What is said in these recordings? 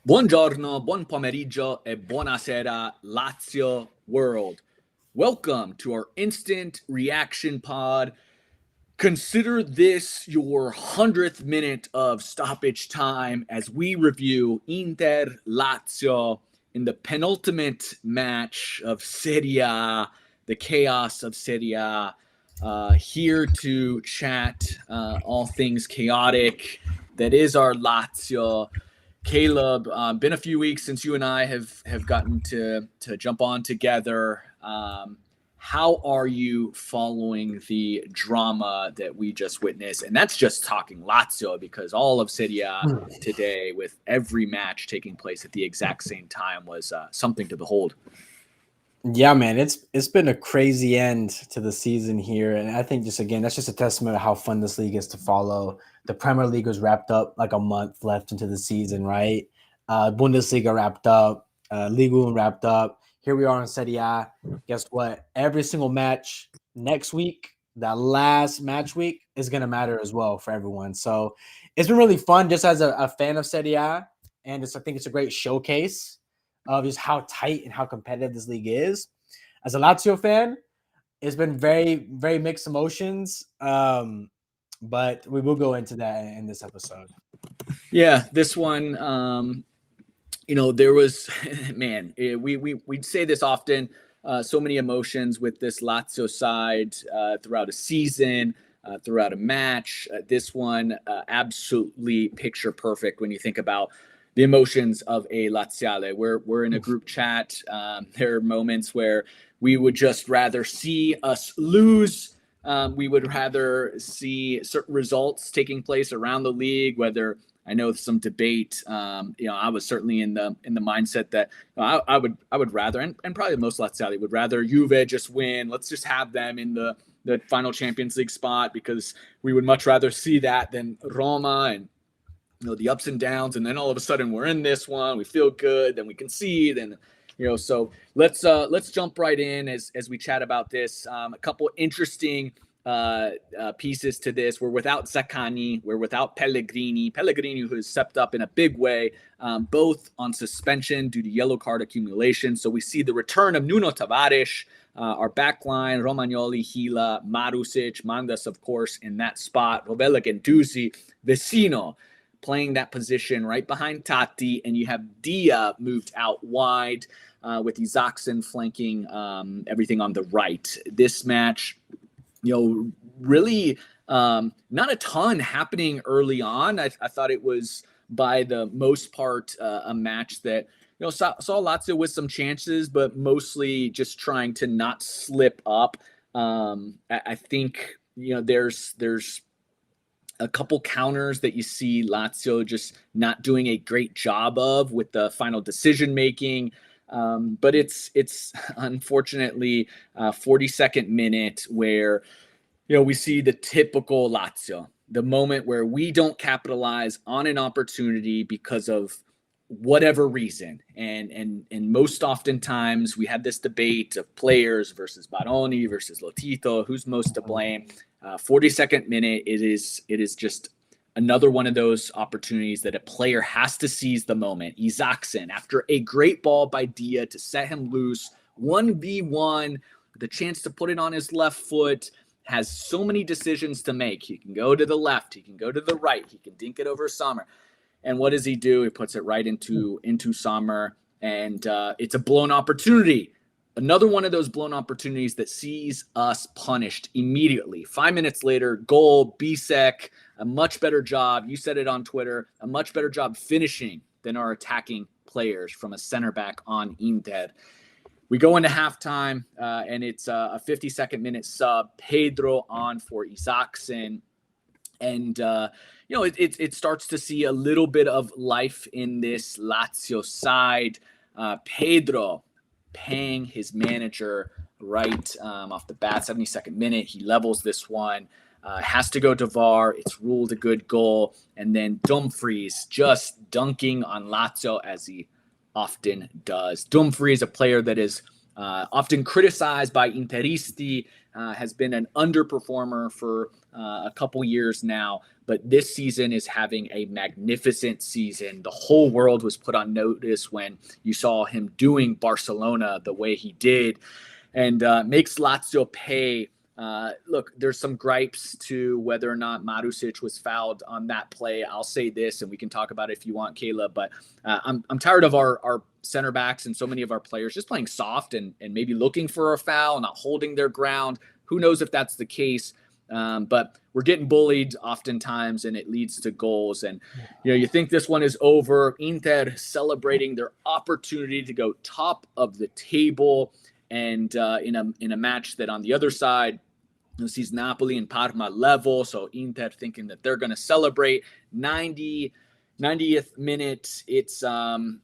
Buongiorno, buon pomeriggio, e buonasera, Lazio world. Welcome to our instant reaction pod. Consider this your 100th minute of stoppage time as we review Inter Lazio in the penultimate match of Serie A, the chaos of Serie A. Here to chat all things chaotic that is our Lazio. Caleb, been a few weeks since you and I have gotten to jump on together. How are you following the drama that we just witnessed? And that's just talking Lazio, because all of Serie A today, with every match taking place at the exact same time, was something to behold. Yeah, man, it's been a crazy end to the season here, and I think that's just a testament to how fun this league is to follow. The Premier League was wrapped up like a month left into the season, right? Bundesliga wrapped up, Liga 1 wrapped up. Here we are in Serie A. Guess what? Every single match next week, that last match week, is gonna matter as well for everyone. So it's been really fun just as a fan of Serie A, and I think it's a great showcase of just how tight and how competitive this league is. As a Lazio fan, it's been very, very mixed emotions. But we will go into that in this episode. Yeah, this one, there was, man, we'd say this often. So many emotions with this Lazio side throughout a season, throughout a match. This one, absolutely picture perfect when you think about the emotions of a Laziale. We're in a group chat. There are moments where we would just rather see us lose. We would rather see certain results taking place around the league, whether I know some debate. I was certainly in the mindset that I would rather, and probably most Laziali would rather Juve just win. Let's just have them in the final Champions League spot, because we would much rather see that than Roma, and the ups and downs. And then all of a sudden we're in this one, we feel good, then we concede, and so let's jump right in as we chat about this. A couple interesting pieces to this. We're without Zaccagni, we're without Pellegrini, who has stepped up in a big way, both on suspension due to yellow card accumulation. So we see the return of Nuno Tavares, our backline, Romagnoli, Gila, Marusic, Mandas, of course, in that spot, Rovella, Gendouzi, Vecino playing that position right behind Tati, and you have Dia moved out wide with Isaacson flanking everything on the right. This match, really not a ton happening early on. I thought it was, by the most part, a match that saw Lazio with some chances, but mostly just trying to not slip up. I think there's a couple counters that you see Lazio just not doing a great job of with the final decision making. But it's unfortunately 42nd minute where we see the typical Lazio, the moment where we don't capitalize on an opportunity because of whatever reason. And most oftentimes we have this debate of players versus Baroni versus Lotito, who's most to blame. 42nd minute, it is just another one of those opportunities that a player has to seize the moment. Isaacson, after a great ball by Dia to set him loose, 1v1, the chance to put it on his left foot, has so many decisions to make. He can go to the left, he can go to the right, he can dink it over Sommer. And what does he do? He puts it right into Sommer, and it's a blown opportunity. Another one of those blown opportunities that sees us punished immediately. 5 minutes later, goal, Bisek, a much better job. You said it on Twitter, a much better job finishing than our attacking players from a center back on Inter. We go into halftime, and it's a 52nd minute sub. Pedro on for Isaacson. And, it starts to see a little bit of life in this Lazio side. Pedro paying his manager right off the bat, 72nd minute. He levels this one, has to go to VAR. It's ruled a good goal. And then Dumfries just dunking on Lazio, as he often does. Dumfries, a player that is often criticized by Interisti, has been an underperformer for a couple years now, but this season is having a magnificent season. The whole world was put on notice when you saw him doing Barcelona the way he did, and makes Lazio pay. Look, there's some gripes to whether or not Marusic was fouled on that play. I'll say this, and we can talk about it if you want, Caleb, but I'm tired of our center backs and so many of our players just playing soft and maybe looking for a foul, not holding their ground. Who knows if that's the case? But we're getting bullied oftentimes, and it leads to goals. And you think this one is over. Inter celebrating their opportunity to go top of the table, and in a match that on the other side sees Napoli and Parma level. So Inter thinking that they're going to celebrate. 90th minute. It's an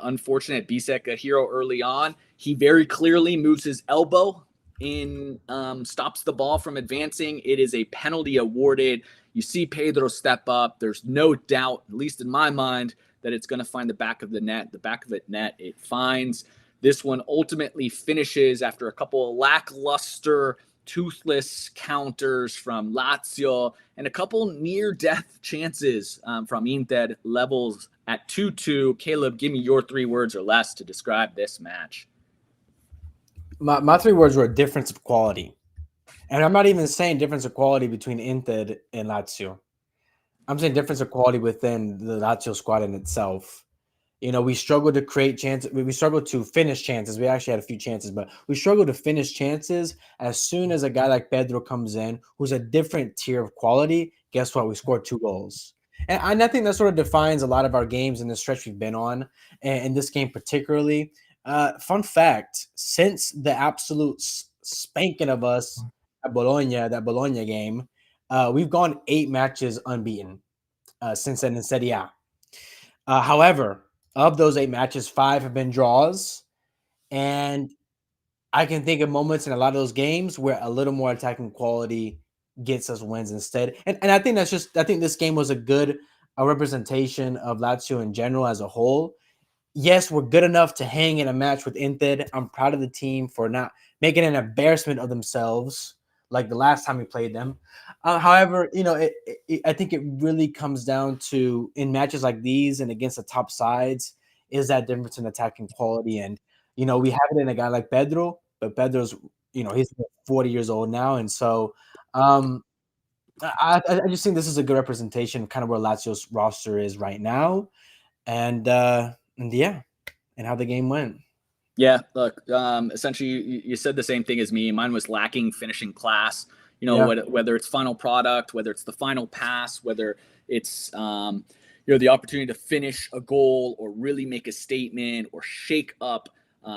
unfortunate Bisek, a hero early on. He very clearly moves his elbow in, stops the ball from advancing. It is a penalty awarded. You see Pedro step up. There's no doubt, at least in my mind, that it's going to find the back of the net. The back of the net it finds. This one ultimately finishes after a couple of lackluster, toothless counters from Lazio and a couple near-death chances from Inter, levels at 2-2. Caleb, give me your 3 words or less to describe this match. My 3 words were difference of quality. And I'm not even saying difference of quality between Inter and Lazio. I'm saying difference of quality within the Lazio squad in itself. We struggled to create chances. We struggled to finish chances. We actually had a few chances, but we struggled to finish chances. As soon as a guy like Pedro comes in, who's a different tier of quality, guess what? We scored 2 goals. And I think that sort of defines a lot of our games in the stretch we've been on, and in this game particularly. Fun fact, since the absolute spanking of us at Bologna, that Bologna game, we've gone 8 matches unbeaten since then in Serie A. However, of those 8 matches, 5 have been draws, and I can think of moments in a lot of those games where a little more attacking quality gets us wins instead. And I think I think this game was a representation of Lazio in general as a whole. Yes, we're good enough to hang in a match with Inter. I'm proud of the team for not making an embarrassment of themselves like the last time we played them. However, I think it really comes down to, in matches like these and against the top sides, is that difference in attacking quality. And, we have it in a guy like Pedro, but Pedro's, he's 40 years old now. And so I just think this is a good representation of kind of where Lazio's roster is right now. And yeah, and how the game went. Yeah, look, essentially you said the same thing as me. Mine was lacking finishing class. Whether it's final product, whether it's the final pass, whether it's the opportunity to finish a goal or really make a statement or shake up.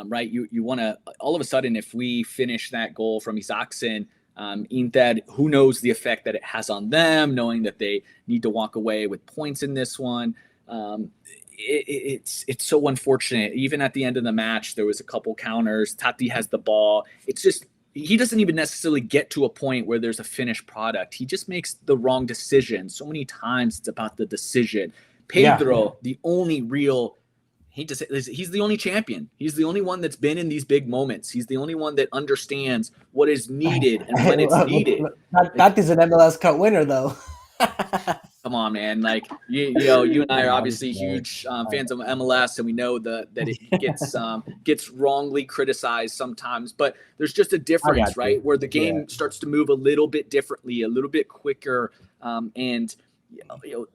Right, you want to, all of a sudden, if we finish that goal from Isaacson, Inter, who knows the effect that it has on them, knowing that they need to walk away with points in this one. It's so unfortunate. Even at the end of the match, there was a couple counters. Tati has the ball. It's just, he doesn't even necessarily get to a point where there's a finished product. He just makes the wrong decision. So many times it's about the decision. Pedro, the only real, he's the only champion. He's the only one that's been in these big moments. He's the only one that understands what is needed and when it's needed. Tati's an MLS Cup winner, though. Come on, man. Like you and I are obviously huge fans of MLS, and we know that it gets wrongly criticized sometimes. But there's just a difference, right? Where the game starts to move a little bit differently, a little bit quicker, and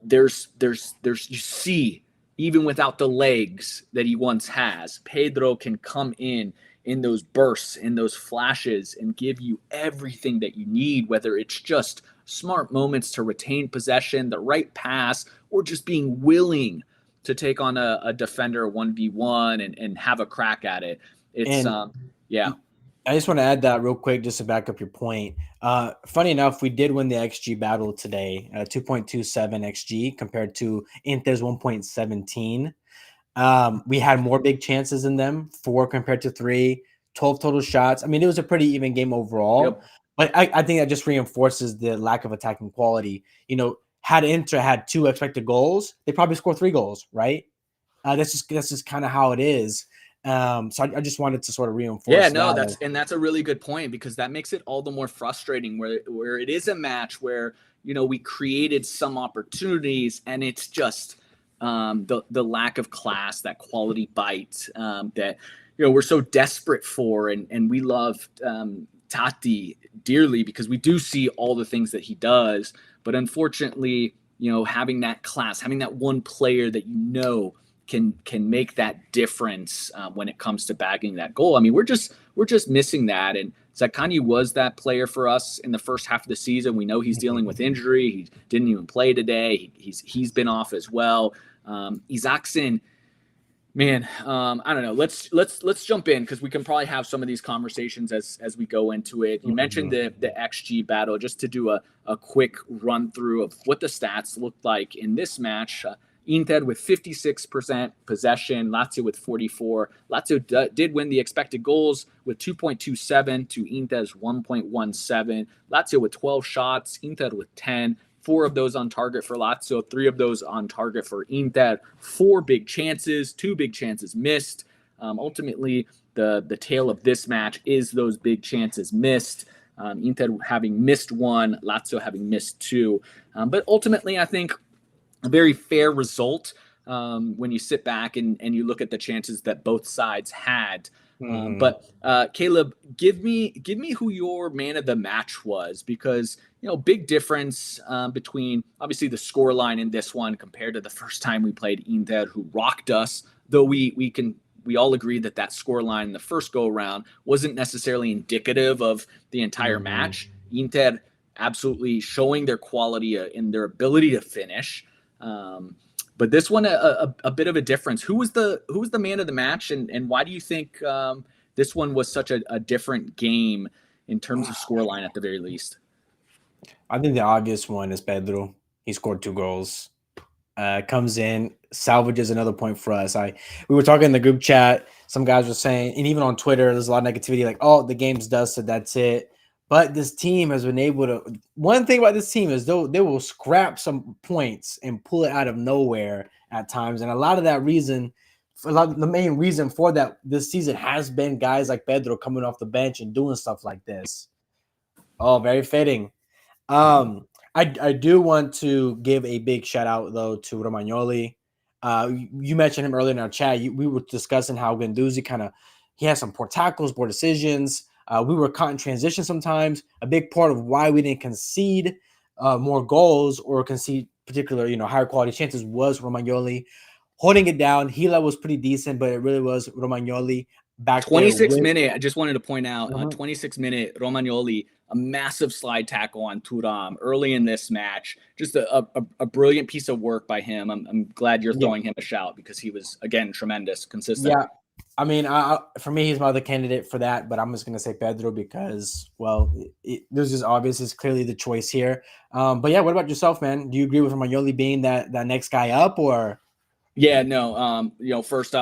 there's you see, even without the legs that he once has, Pedro can come in those bursts, in those flashes, and give you everything that you need, whether it's just smart moments to retain possession, the right pass, or just being willing to take on a defender 1v1 and have a crack at it. It's yeah. I just want to add that real quick just to back up your point. Funny enough, we did win the XG battle today, 2.27 XG compared to Inter's 1.17. We had more big chances in them, 4 compared to 3, 12 total shots. I mean, it was a pretty even game overall. Yep. But I think that just reinforces the lack of attacking quality. Had Inter had 2 expected goals, they probably score 3 goals, right? That's just kind of how it is. So I just wanted to sort of Yeah, reinforce no, that. that's a really good point, because that makes it all the more frustrating where it is a match where, we created some opportunities, and it's just the lack of class, that quality bite, that we're so desperate for, and we love Tati dearly because we do see all the things that he does, but unfortunately, having that class, having that one player that can make that difference when it comes to bagging that goal. I mean, we're just missing that. And Zaccagni was that player for us in the first half of the season. We know he's dealing with injury. He didn't even play today. He's been off as well. Isaacson, man, I don't know. Let's jump in, because we can probably have some of these conversations as we go into it. You mentioned the XG battle. Just to do a quick run through of what the stats looked like in this match. Inter with 56% possession, Lazio with 44. Lazio did win the expected goals with 2.27 to Inter's 1.17. Lazio with 12 shots, Inter with 10. 4 of those on target for Lazio, 3 of those on target for Inter. 4 big chances, 2 big chances missed. Ultimately, the tale of this match is those big chances missed. Inter having missed 1, Lazio having missed 2. But ultimately, I think a very fair result when you sit back and you look at the chances that both sides had. But Caleb, give me who your man of the match was, because big difference between obviously the score line in this one compared to the first time we played Inter, who rocked us. Though we all agree that score line in the first go around wasn't necessarily indicative of the entire match. Inter absolutely showing their quality and their ability to finish. But this one, a bit of a difference. Who was the man of the match, and why do you think this one was such a different game in terms of scoreline at the very least? I think the obvious one is Pedro. He scored 2 goals. Comes in, salvages another point for us. We were talking in the group chat. Some guys were saying, and even on Twitter, there's a lot of negativity, like, "Oh, the game's done, so that's it." But this team has been able to. One thing about this team is they will scrap some points and pull it out of nowhere at times, and a lot of that reason, the main reason for that this season has been guys like Pedro coming off the bench and doing stuff like this. Oh, very fitting. I do want to give a big shout out though to Romagnoli. You mentioned him earlier in our chat. We were discussing how Guendouzi he has some poor tackles, poor decisions. We were caught in transition sometimes. A big part of why we didn't concede more goals or concede particular higher quality chances was Romagnoli holding it down. Gila was pretty decent, but it really was Romagnoli back there. 26-minute. I just wanted to point out, 26-minute Romagnoli, a massive slide tackle on Thuram early in this match. Just a brilliant piece of work by him. I'm glad you're throwing him a shout, because he was, again, tremendous, consistent. Yeah, I mean, for me, he's my other candidate for that, but I'm just gonna say Pedro because, well, this is obvious. It's clearly the choice here. But yeah, what about yourself, man? Do you agree with Romagnoli being that next guy up, or? Yeah, no. First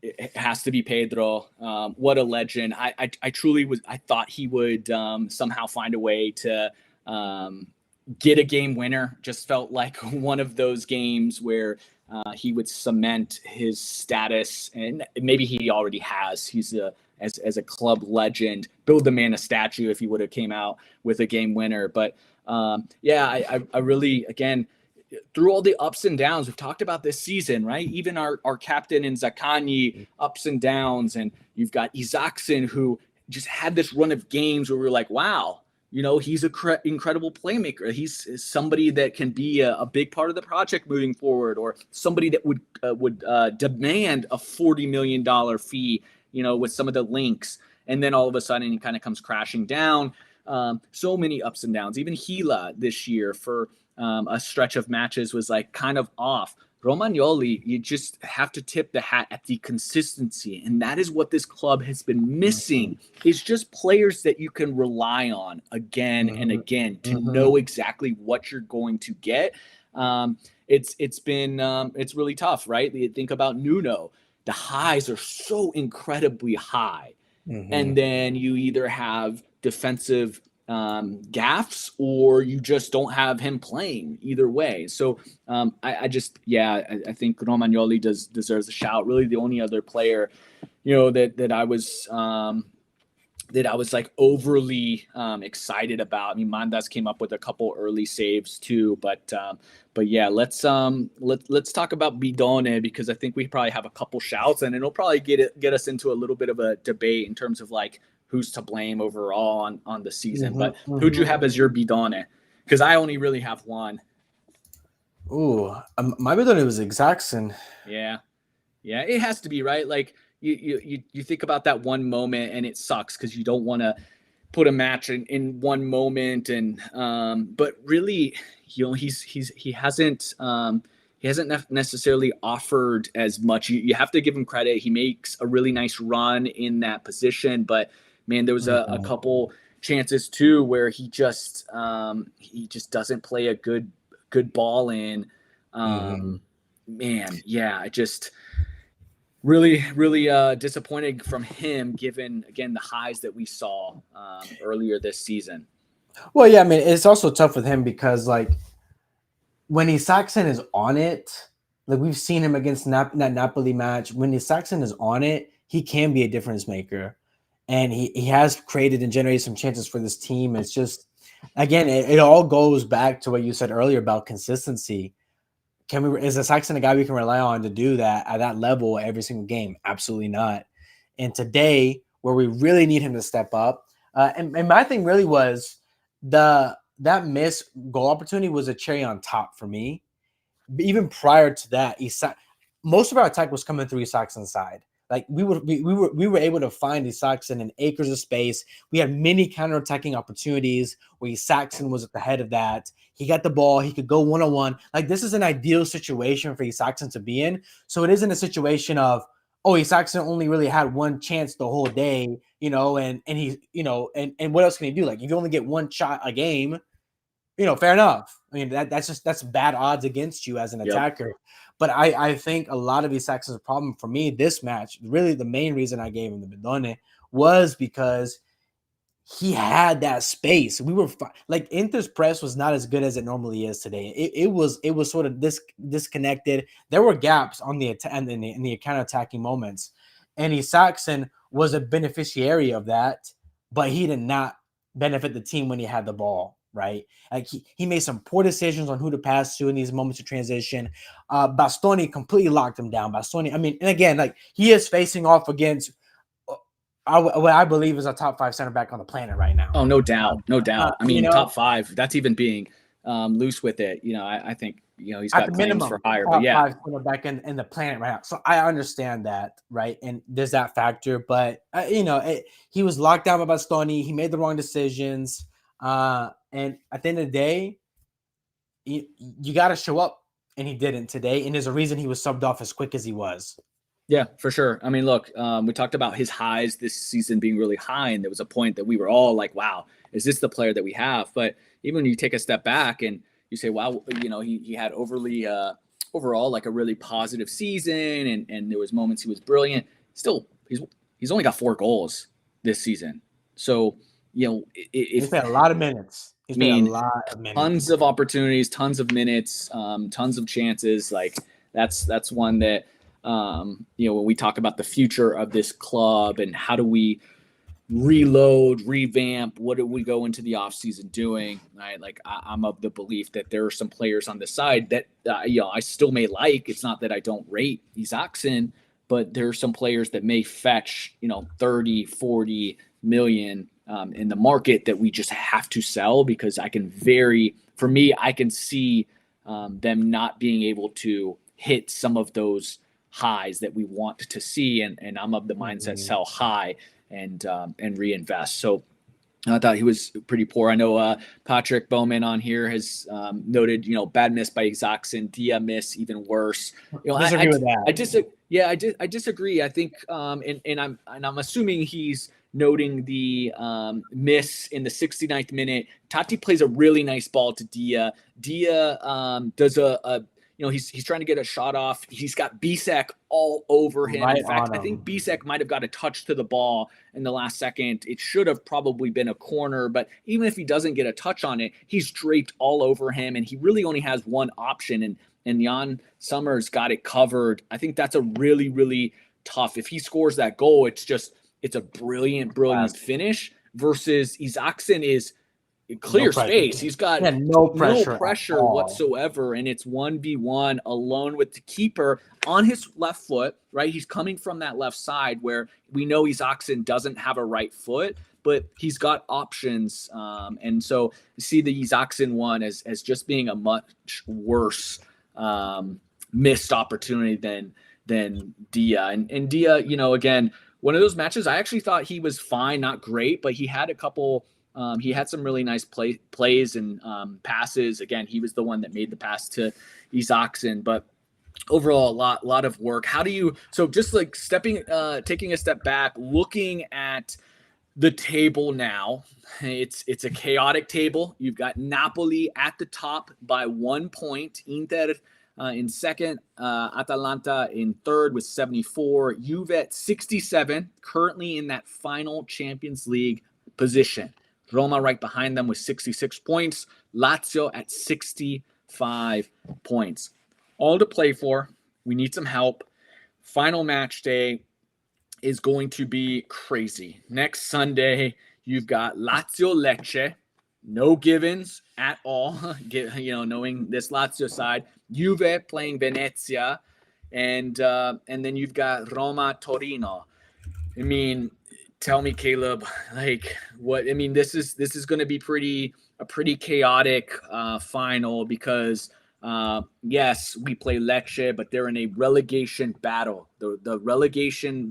it has to be Pedro. What a legend! I truly was. I thought he would somehow find a way to get a game winner. Just felt like one of those games where he would cement his status, and maybe he already has. He's as a club legend. Build the man a statue if he would have came out with a game winner. But I really, again, through all the ups and downs we've talked about this season, right? Even our captain in Zaccagni, ups and downs, and you've got Isaacson, who just had this run of games where we're like, wow, he's an incredible playmaker. He's somebody that can be a big part of the project moving forward, or somebody that would demand a $40 million fee, with some of the links. And then all of a sudden he kind of comes crashing down. So many ups and downs. Even Gila this year for a stretch of matches was like kind of off. Romagnoli, you just have to tip the hat at the consistency, and that is what this club has been missing. It's just players that you can rely on again and again to know exactly what you're going to get. It's really tough, right? You think about Nuno. The highs are so incredibly high, and then you either have defensive gaffes, or you just don't have him playing either way. So I think Romagnoli deserves a shout. Really, the only other player that I was like overly excited about. I mean, Mandas came up with a couple early saves too, but yeah, let's talk about Bidone, because I think we probably have a couple shouts, and it'll probably get us into a little bit of a debate in terms of like who's to blame overall on the season. But who'd you have as your Bidone? Because I only really have one. Ooh, my Bidone was Jackson. Yeah, it has to be, right? Like you think about that one moment, and it sucks because you don't want to put a match in one moment, and but really, he hasn't necessarily offered as much. You have to give him credit. He makes a really nice run in that position, but man, there was a couple chances too where he just doesn't play a good ball in. Man, yeah, I just really disappointed from him, given again the highs that we saw earlier this season. Well, yeah, I mean, it's also tough with him because like when Isaacson is on it, like we've seen him against that Napoli match, when Isaacson is on it, he can be a difference maker, and he has created and generated some chances for this team. It's just, again, it all goes back to what you said earlier about consistency. Is Isaacson a guy we can rely on to do that at that level every single game? Absolutely not. And today, where we really need him to step up, and my thing really was that missed goal opportunity was a cherry on top for me. But even prior to that, most of our attack was coming through Isaac's side. Like we were able to find Isaacson in acres of space. We had many counterattacking opportunities where Isaacson was at the head of that. He got the ball. He could go one-on-one. Like this is an ideal situation for Isaacson to be in. So it isn't a situation of, oh, Isaacson only really had one chance the whole day, and he, and what else can he do? Like if you only get one shot a game, fair enough. I mean, that's bad odds against you as an attacker. But I think a lot of Isaac's problem for me this match, really the main reason I gave him the Bidone was because he had that space. We were like Inter's press was not as good as it normally is today. It was sort of disconnected. There were gaps on the in the counter-attacking moments, and Isaacson was a beneficiary of that, but he did not benefit the team when he had the ball. Right, like he made some poor decisions on who to pass to in these moments of transition. Bastoni completely locked him down. Bastoni, I mean, and again, like he is facing off against what I believe is a top 5 center back on the planet right now. Oh, no doubt. I mean, top 5. That's even being loose with it. I think he's got claims minimum, for higher, but yeah, 5 center back in the planet right now. So I understand that, right? And there's that factor, but he was locked down by Bastoni. He made the wrong decisions. And at the end of the day, you got to show up, and he didn't today. And there's a reason he was subbed off as quick as he was. Yeah, for sure. I mean, look, we talked about his highs this season being really high, and there was a point that we were all like, wow, is this the player that we have? But even when you take a step back and you say, wow, he had overall like a really positive season, and there was moments he was brilliant. Still, he's only got 4 goals this season. So, he's played a lot of minutes. He's played a lot of minutes. Tons of opportunities, tons of minutes, tons of chances. Like that's one that when we talk about the future of this club and how do we reload, revamp, what do we go into the offseason doing, right? Like I'm of the belief that there are some players on the side that I still may like. It's not that I don't rate Isaacson, but there are some players that may fetch 30, 40 million in the market that we just have to sell, because I can see them not being able to hit some of those highs that we want to see. And I'm of the mindset, sell high and reinvest. So I thought he was pretty poor. I know Patrick Bowman on here has noted, bad miss by Isaacson, Dia miss even worse. Disagree with that. I disagree. I think, and I'm assuming he's noting the miss in the 69th minute. Tati plays a really nice ball to Dia. Dia does he's trying to get a shot off. He's got Bisek all over him. Right, in fact, I think Bisek might have got a touch to the ball in the last second. It should have probably been a corner, but even if he doesn't get a touch on it, he's draped all over him, and he really only has one option, and Jan Summers got it covered. I think that's a really, really tough. If he scores that goal, it's a brilliant finish versus Isaacson is clear space. He's got no pressure whatsoever, and it's 1v1 alone with the keeper on his left foot, right? He's coming from that left side where we know Isaacson doesn't have a right foot, but he's got options. And so you see the Isaacson one as just being a much worse missed opportunity than Dia. And Dia, again, one of those matches, I actually thought he was fine, not great, but he had a couple he had some really nice plays and passes. Again, he was the one that made the pass to Isaacson, but overall, a lot of work. So just like taking a step back, looking at the table now, it's a chaotic table. You've got Napoli at the top by 1 point, Inter in second, Atalanta in third with 74, Juve at 67, currently in that final Champions League position. Roma right behind them with 66 points. Lazio at 65 points. All to play for. We need some help. Final match day is going to be crazy. Next Sunday, you've got Lazio Lecce. No givens at all, knowing this Lazio side. Juve playing Venezia. And then you've got Roma Torino. I mean, tell me, Caleb, this is going to be a pretty chaotic final because yes, we play Lecce, but they're in a relegation battle. The relegation,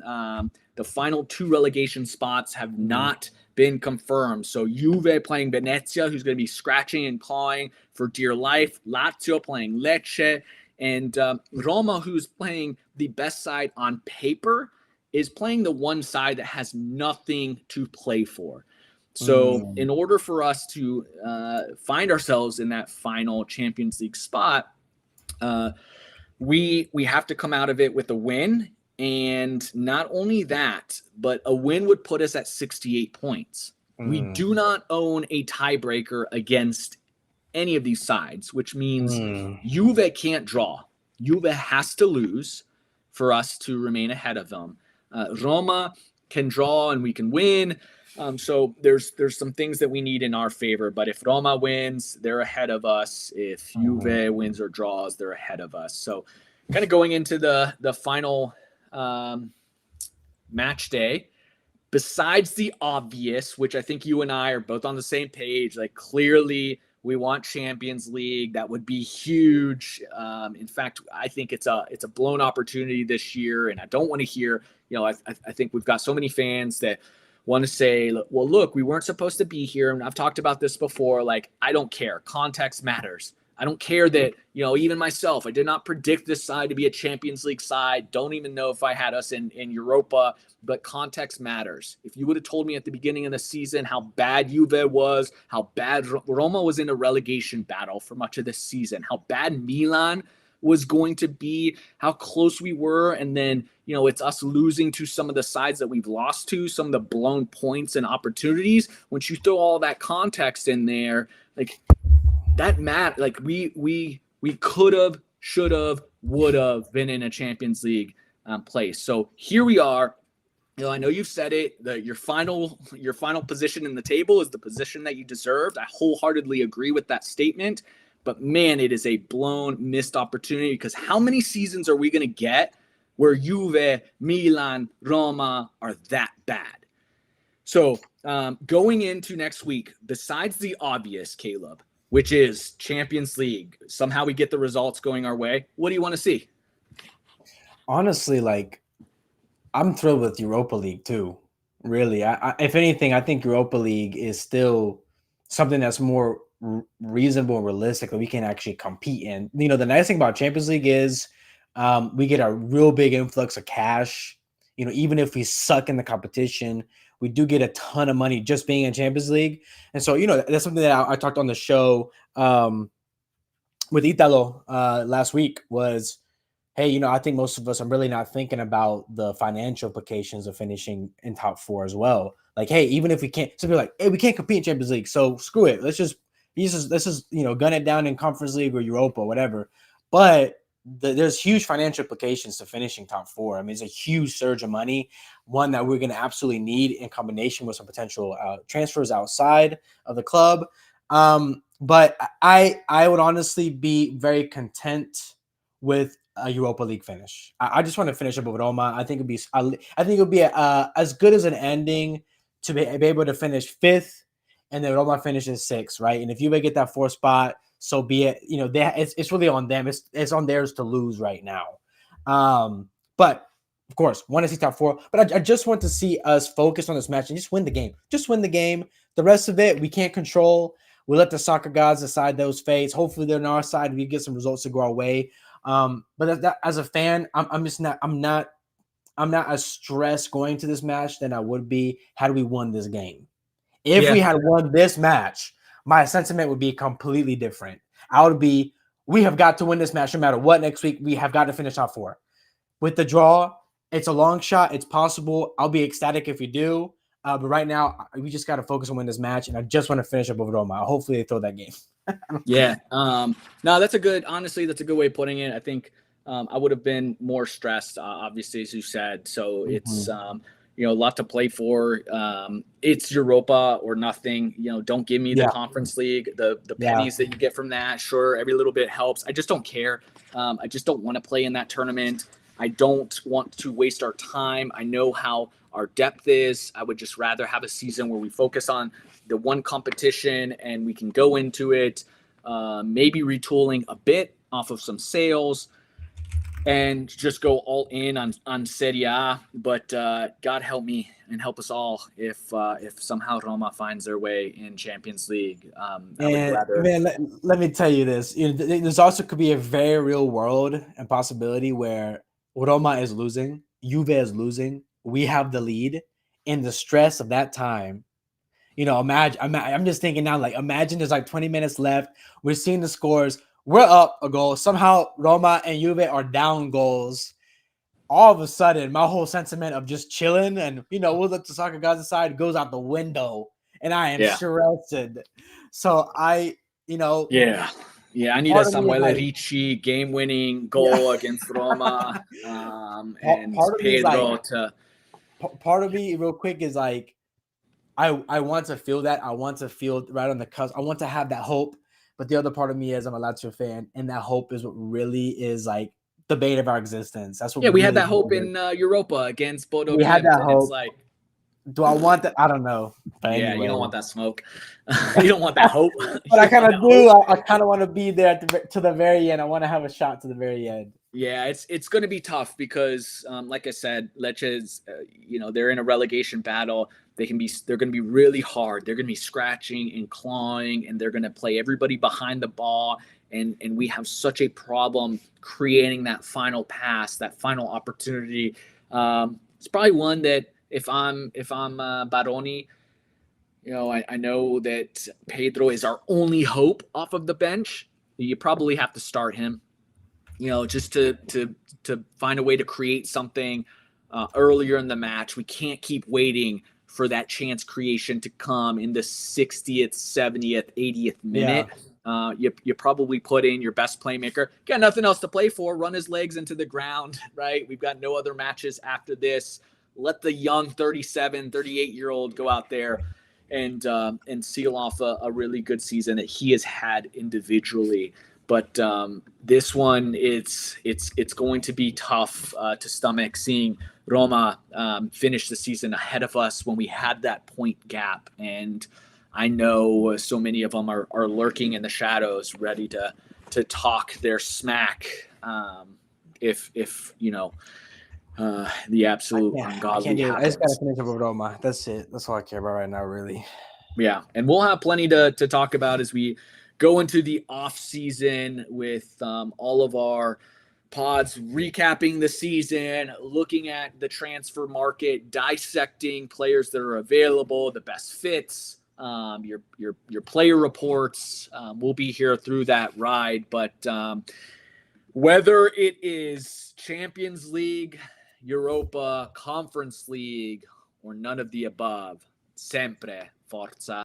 the final 2 relegation spots have not been confirmed. So Juve playing Venezia, who's going to be scratching and clawing for dear life. Lazio playing Lecce, and Roma, who's playing the best side on paper, is playing the one side that has nothing to play for. So in order for us to find ourselves in that final Champions League spot, we have to come out of it with a win. And not only that, but a win would put us at 68 points. We do not own a tiebreaker against any of these sides, which means Juve can't draw. Juve has to lose for us to remain ahead of them. Roma can draw and we can win. So there's some things that we need in our favor. But if Roma wins, they're ahead of us. If Juve wins or draws, they're ahead of us. So kind of going into the final match day, besides the obvious, which I think you and I are both on the same page, like clearly we want Champions League. That would be huge. In fact, I think it's a blown opportunity this year, and I don't want to hear, I think we've got so many fans that want to say, well, look, we weren't supposed to be here. And I've talked about this before. Like, I don't care. Context matters. I don't care that, even myself, I did not predict this side to be a Champions League side. Don't even know if I had us in Europa, but context matters. If you would have told me at the beginning of the season how bad Juve was, how bad Roma was in a relegation battle for much of this season, how bad Milan was going to be, how close we were, and then, it's us losing to some of the sides that we've lost to, some of the blown points and opportunities. Once you throw all that context in there, like, that like we could have, should have, would have been in a Champions League place. So here we are. I know you've said it, that your final position in the table is the position that you deserved. I wholeheartedly agree with that statement. But man, it is a blown missed opportunity, because how many seasons are we going to get where Juve, Milan, Roma are that bad? So going into next week, besides the obvious, Caleb, which is Champions League, somehow we get the results going our way, what do you want to see? Honestly, I'm thrilled with Europa League too. Really, if anything, I think Europa League is still something that's more reasonable and realistic that we can actually compete in. The nice thing about Champions League is we get a real big influx of cash. Even if we suck in the competition, we do get a ton of money just being in Champions League. And so, that's something that I talked on the show with Italo last week was, hey, I think most of us are really not thinking about the financial implications of finishing in top 4 as well. Like, hey, even if we can't, so people are like, hey, we can't compete in Champions League, so screw it. Let's just gun it down in Conference League or Europa, whatever. But there's huge financial implications to finishing top four. I mean, it's a huge surge of money, one that we're going to absolutely need in combination with some potential transfers outside of the club. But I would honestly be very content with a Europa League finish. I just want to finish up with Roma. I think it would be as good as an ending to be able to finish fifth, and then Roma finishes sixth, right? And if you may get that fourth spot, so be it. You know, it's really on them. It's on theirs to lose right now. But of course, want to see top four. But I just want to see us focus on this match and just win the game. Just win the game. The rest of it we can't control. We let the soccer gods decide those fates. Hopefully they're on our side. We get some results to go our way. But as a fan, I'm not as stressed going to this match than I would be had we won this game. If we had won this match, my sentiment would be completely different. I would be, we have got to win this match no matter what next week. We have got to finish top four. With the draw, it's a long shot. It's possible. I'll be ecstatic if we do. But right now, we just got to focus on winning this match. And I just want to finish up with Roma. Hopefully they throw that game. Yeah. No, that's a good way of putting it. I think I would have been more stressed, obviously, as you said. So it's, a lot to play for. It's Europa or nothing. Don't give me the Conference League, the pennies that you get from that. Sure, every little bit helps. I just don't care. I just don't want to play in that tournament. I don't want to waste our time. I know how our depth is. I would just rather have a season where we focus on the one competition and we can go into it, maybe retooling a bit off of some sales, and just go all in on Serie A. But God help me and help us all if somehow Roma finds their way in Champions League. Let me tell you this. There's also could be a very real world and possibility where Roma is losing, Juve is losing, we have the lead. In the stress of that time, imagine. I'm just thinking now, like, imagine there's like 20 minutes left. We're seeing the scores. We're up a goal. Somehow Roma and Juve are down goals. All of a sudden, my whole sentiment of just chilling and, we'll let the soccer guys aside goes out the window. And I am stressed. So I need a Samuele Ricci game-winning goal against Roma, and Pedro to. Part of me, real quick, is like, I want to feel that. I want to feel right on the cusp. I want to have that hope. But the other part of me is I'm a Lazio fan, and that hope is what really is like the bane of our existence. That's what. Yeah, we had that hope in Europa against Bodo. We had that hope. It's like, do I want that? I don't know. But yeah, anyway. You don't want that smoke. You don't want that hope. But I kind of do. I kind of want to be there to the very end. I want to have a shot to the very end. Yeah, it's going to be tough because, like I said, Lecce's, they're in a relegation battle. They're going to be really hard. They're going to be scratching and clawing, and they're going to play everybody behind the ball. And we have such a problem creating that final pass, that final opportunity. It's probably one that if I'm Baroni, I know that Pedro is our only hope off of the bench. You probably have to start him. Just to find a way to create something earlier in the match. We can't keep waiting for that chance creation to come in the 60th, 70th, 80th minute. Yeah. You probably put in your best playmaker. Got nothing else to play for. Run his legs into the ground, right? We've got no other matches after this. Let the young 37, 38-year-old go out there and seal off a really good season that he has had individually. But this one, it's going to be tough to stomach seeing Roma finish the season ahead of us when we had that point gap. And I know so many of them are lurking in the shadows, ready to talk their smack. If the absolute ungodly happens. I just gotta finish up with Roma. That's it. That's all I care about right now, really. Yeah, and we'll have plenty to talk about as we go into the off season with all of our pods recapping the season, looking at the transfer market, dissecting players that are available, the best fits, your player reports. We'll be here through that ride, but whether it is Champions League, Europa, Conference League, or none of the above, sempre forza